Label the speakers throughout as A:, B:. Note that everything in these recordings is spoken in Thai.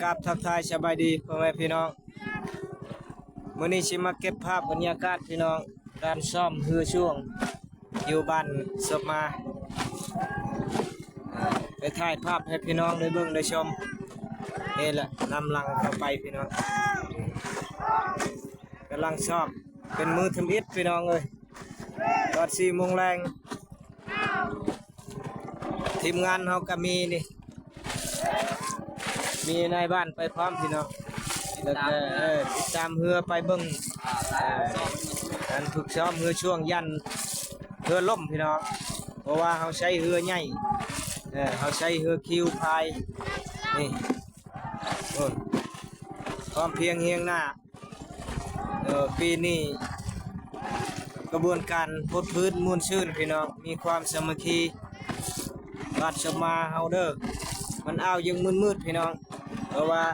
A: กราบทักทายสบายดีพ่อแม่พี่น้องมื้อนี้สิมาเก็บภาพบรรยากาศพี่น้องการซ่อมเรือช่วงอยู่บ้านศพมาไปถ่ายภาพให้พี่น้องได้เบิ่งได้ชมนี่แหละนำลังเข้าไปพี่น้องกำลังซ่อมเป็นมือทำอิฐพี่น้องเอ้ยตอน4 โมงแรงทีมงานเฮาก็มีนี่มีนายบ้านไปพร้อมพี่น้องแล้วก็ติดตามเรือไปเบิ่งการฝึกซ้อมเรือช่วงยันเรือล่มพี่น้องเพราะว่าเฮาใช้เรือใหญ่เฮาใช้เรือคิวพายนี่โอ้พร้อมเพียงเฮียงหน้าปีนี้กระบวนการพดพื้นมวลชื่นพี่น้องมีความสามัคคีบ้านศพมาเฮาเด้อมันอ้าวยังมืดพี่น้องเพราะว่า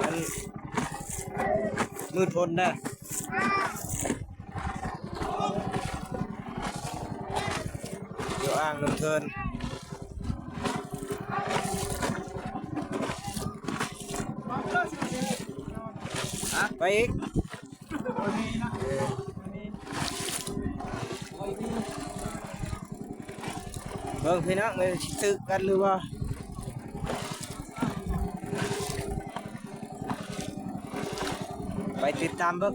A: มันมืดพ้นนะอยู่อ่างน้ำเทินไปอีกเบิ่งพี่น้องเลยตึกกันหรือว่าไปติดตามเบิ่ง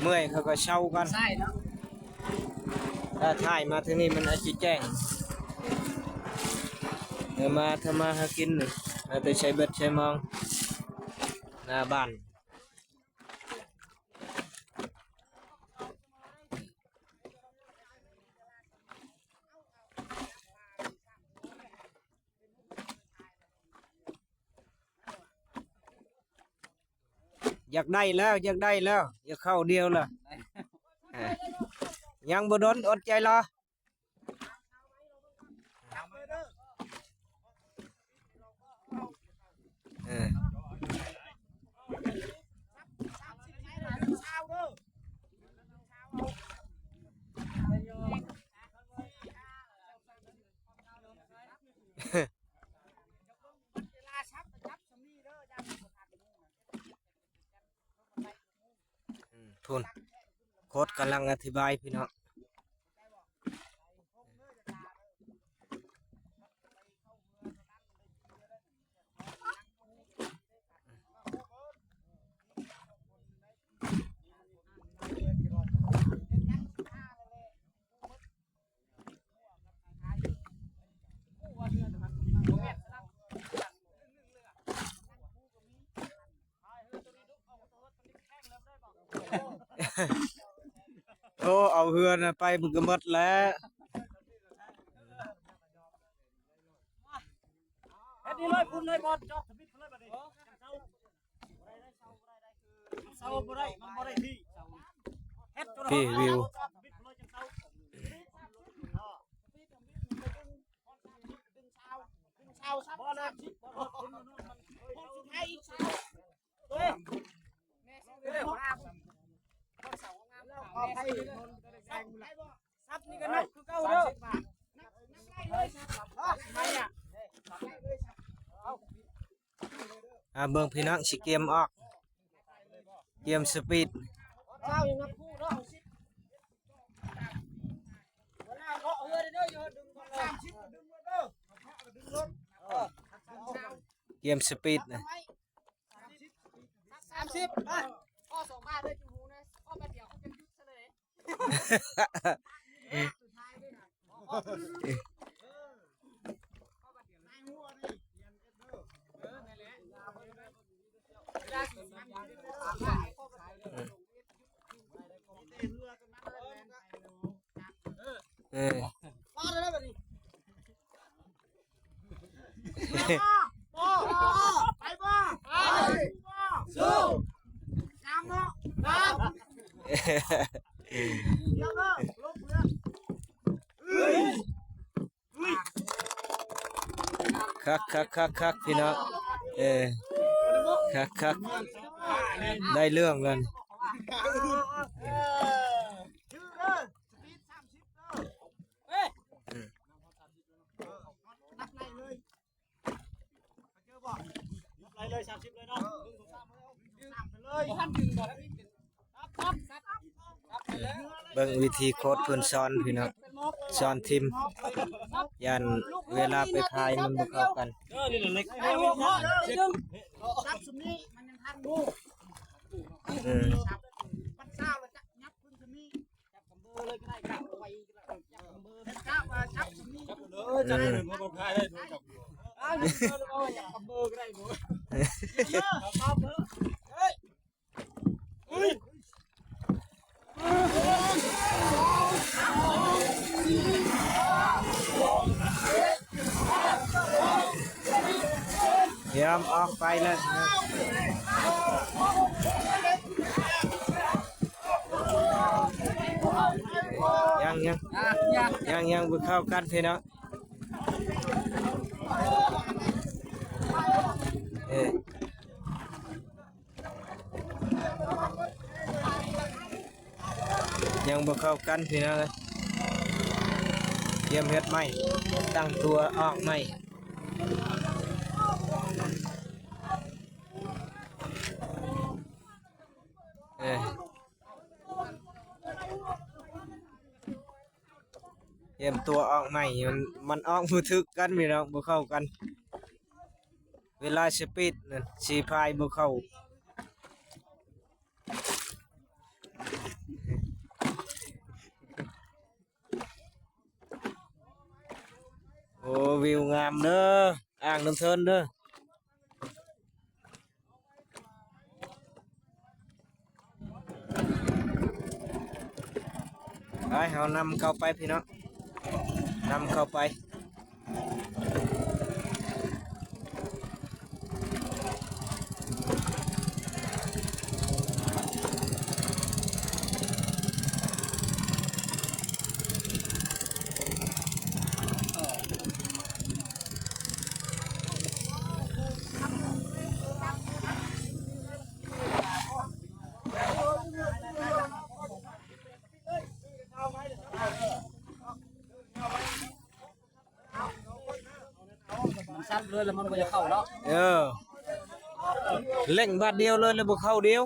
A: เมื่อยเขาก็เช่ากันใช่เนาะถ้าถ่ายมาถึงนี่มันอาจจะแจ้งเดี๋ยวมาทำมาหากินหนึ่งเราจะใช้เบ็ดใช้มองหน้าบ้านอยากได้แล้วอยากเข้าเดียวล่ะยังบ่โดนอดใจรอทุนโค้ดกำลังอธิบายพี่น้องโอ้เอาเฮือนไปมึงก็หมดแล้ว
B: เฮ็ดนี่เลยพุ่นเลยบอลจอกสปิดเลยบัดนี้เซาบ่ได้มันบ่ได้ที่เฮ็ดจน
A: พี่วิว
B: บ่เลยบ่คนนู้นมันคนสุดท้ายอีกเซาเฮ้ยแม่ซื้อเลยหัวหน้าคนเสางามแล้วเอาไปซับนี่ก็นับคือเก่าเด้อนับไล่เลยทำไมอ่ะ
A: เบิ่งพี่น้องสิเกมออกเกมสปีด
B: เจ้ายังนับคู่เนาะหัวหน้าเกาะเรือเด้ออย่าดึงคนละ30ดึงเด้อดึงลง
A: เกมสปีดนะ
B: 30อ่ะข้อ2บาทเลยจูหูนะข้อแป๊บเดียวเขาจะยุดซะเลยสุดท้ายด้วยนะข้อแป๊บเดียวนายหัวนี่เรียนเด้อนั่นแหละเวลาสิมันข้อแป๊บเดียวเรือตรงนั้นเลยมาเลยแบบนี้ไปบ่สู้น้ำเนาะน้ำเดี๋ยวเนาะลงเรือ
A: คักพี่น้องคักได้เรื่องเลย
B: ชื่อเด้อสปีด30เด้อเฮ้ยนับไล่เลยเจอบ่ เลย30เลยเนาะเลยท่านดึงบ่ได้ซับไปเลย
A: เบิ่งวิธีโคตรเพิ่นสอนพี่น้องสอนทีมยันเวลาไปขายมันบ่เข้ากัน
B: นี่เล็กไอ้หัวข้อดึงซับสุดนี้มันยังทันดู
A: อืม
B: ปัดเช้าแล้วจับยับพึ่งสุดนี้จับกำเบอร์เลยก็ได้กะไว้จับกำเบอร์จับว่าจับสุดนี้จับเลยจับเลยมันบ่คายได้ดูจับอ้าวจับกำเบอร์ก็ได้ดูครับเบอร์เฮ้ยเฮ้ย
A: เดี๋ยวออกไปแล้วนะยังบ่เข้ากันพี่น้องยังบ่เข้ากันพี่น้องเตรียมเฮ็ดใหม่ตั้งตัวออกใหม่เตรียมตัวออกใหม่มันออกมือทึกกันพี่น้องบ่เข้ากันเวลาสปีดนั่นสีพายบ่เข้าโอ้วิวงามเด้ออ่างน้ำเทินเด้อไปเอานำเข้าไปพี่น้องนำเข้าไป
B: มันซับเลยแล้วมันก็จะเข้าแล้ว
A: เล่งบาทเดียวเลยแล้วบ่เข้าเดียว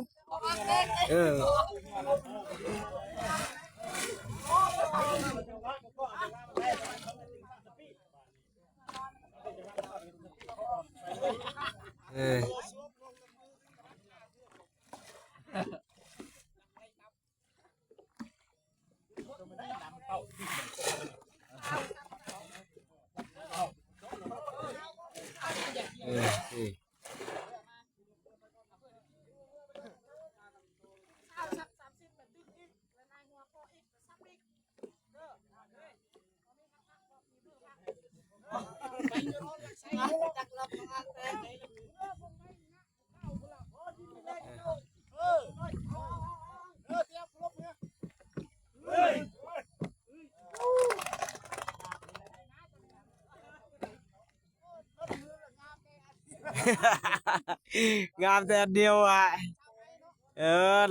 A: งามแต่เดียวอ่ะ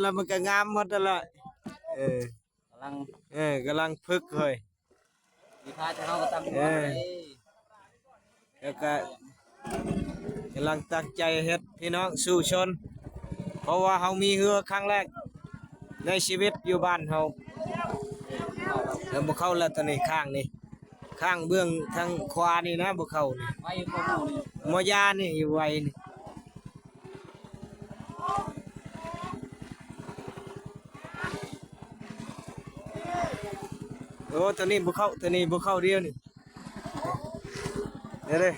A: แล้วมันก็งามหมดแล้ว
B: กำลัง
A: กำลังฝึกเลย
B: มีพาจะเข้าก็ตั้งหัวเลย
A: แล้วก็กำลังตั้งใจเฮ็ดพี่น้องสู่ชนเพราะว่าเฮามีเรือครั้งแรกในชีวิตอยู่บ้านเฮาแล้วบ่เข้าแล้วตอนนี้ข้างนี่ข้างเบื้องทางขวานี่นะบ่เข้านี่
B: ไว้ข้อมูล
A: มอยานี่อยู่ไว้นี่โอ้ตัวนี้บ่เข้าตัวนี้บ่เข้าเดียวนี่เดี๋ยวเลย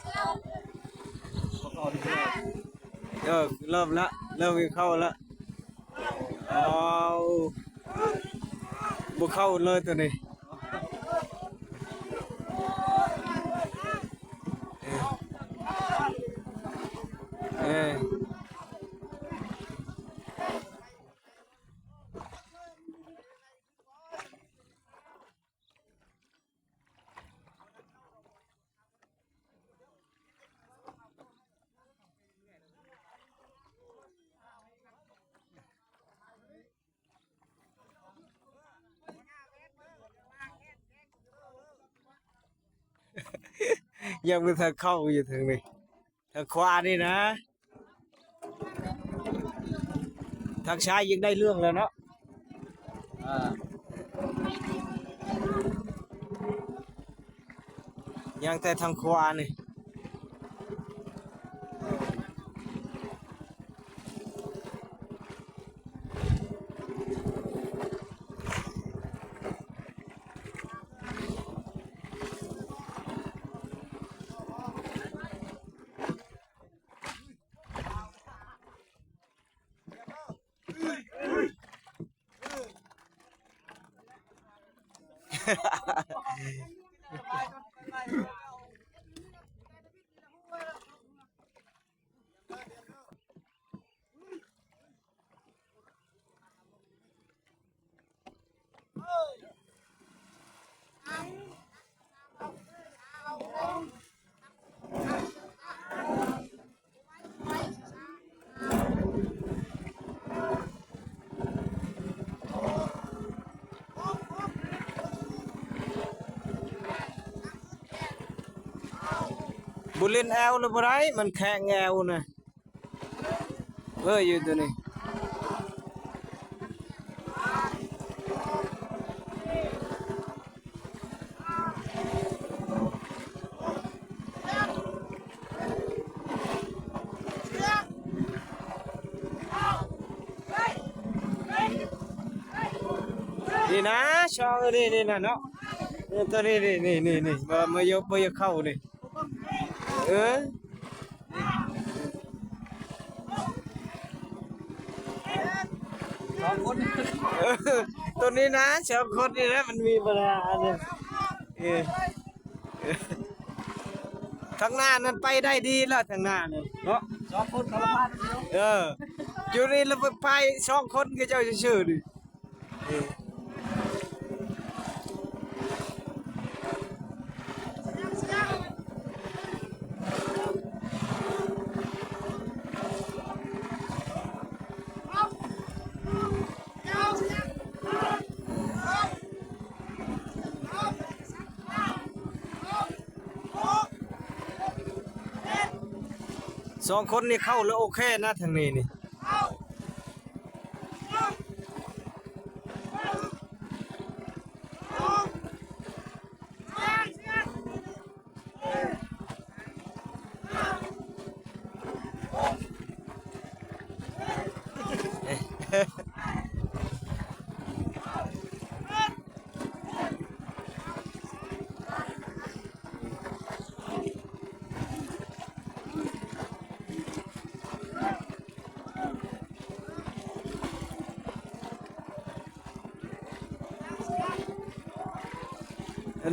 A: เริ่มละเริ่มเข้าละเอาบ่เข้าเลยตัวนี้ยังไม่ทันเข้าอยู่ถึงนี่ทางขวานี่นะ ทางซ้ายยังได้เรื่องแล้วเนาะยังแต่ทางขวานี่บุเล่นแอลหรือบ่ได้มันแข็งแอลนะอยู่ตัวนี้นี่นะช่องนี่นะเนาะตัวนี่มายกเข้านี่ตัวนี้นะสองคนนี่นะมันมีปัญหาเนี่ยทางหน้านั้นไปได้ดีแล้วทางหน้าเนี่ยเนาะ
B: 2 คนเขาพาเดียว
A: อยู่นี่เราไป2 คนก็เจ้าชื่อดิ2 คนนี่เข้าแล้วโอเคนะทางนี้นี่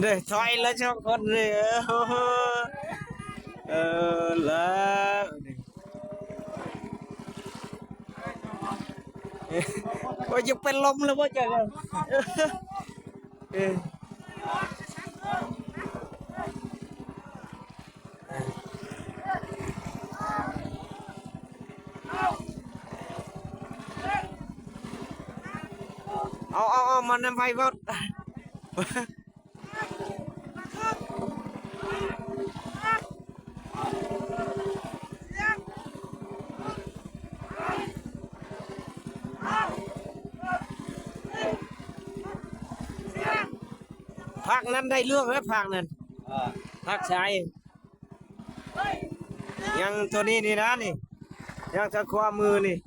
A: เด้ถอยแล้ว2 คนเลยแล้วว่าจะเป็นลมแล้วว่าจะเอามันนำไปวัดภาคนั้นได้เรื่องแล้วภาคนั้นภาคชายยังตัวนี้นี่นะนี่ยังทางขวามือนี่